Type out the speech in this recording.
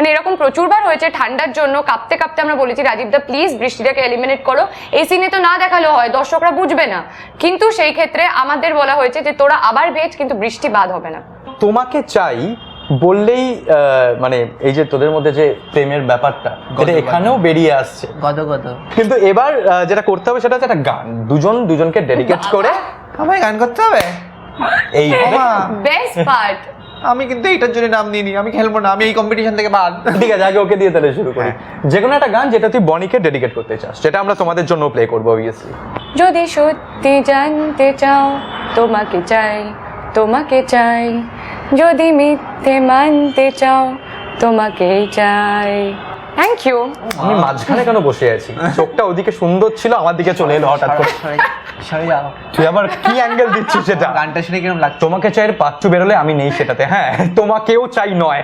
মানে এরকম প্রচুরবার হয়েছে ঠান্ডার জন্য কাঁপতে কাঁপতে আমরা বলেছি রাজীব দা প্লিজ বৃষ্টিটাকে এলিমিনেট করো, এই সিনে তো না দেখালেও হয়, দর্শকরা বুঝবে না, কিন্তু সেই ক্ষেত্রে আমাদের বলা হয়েছে যে তোরা আবার ভেজ কিন্তু বৃষ্টি বাদ হবে না। তোমাকে চাই বললেই মানে এই যে তোদের মধ্যে যে প্রেমের ব্যাপারটা এটা এখানেও বেরিয়ে আসছে গদ কিন্তু এবার যেটা করতে হবে সেটা হচ্ছে একটা গান, দুজনকে ডেডিকেট করে আমায় গান করতে হবে। এই বেস্ট পার্ট। আমি কিন্তু এইটার জন্য নাম নিইনি, আমি খেলবো না, আমি এই কম্পিটিশন থেকে বাদ। ঠিক আছে, আগে ওকে দিয়ে তাহলে শুরু করি। যে কোনো একটা গান যেটা তুই বনিকে ডেডিকেট করতে চাস, যেটা আমরা তোমাদের জন্য প্লে করবো অবভিয়াসলি। যদি সত্যি জানতে চাও তোমাকে চাই, তোমাকে চাই, যদি মিথ্যে মানতে চাও তোমাকেই চাই। Thank you. আমি মাঝখানে কেন বসে আছি, চোখটা ওদিকে সুন্দর ছিল, আমার দিকে চলে এলো হঠাৎ করে। সরে যাও, তুই আবার কি অ্যাঙ্গেল দিচ্ছিস সেটা? গানটা শুনে কিরকম লাগছে? তোমাকে চাইয়ের পাচ্ছু বেরোলে আমি নেই সেটাতে, হ্যাঁ তোমাকেও চাই নয়।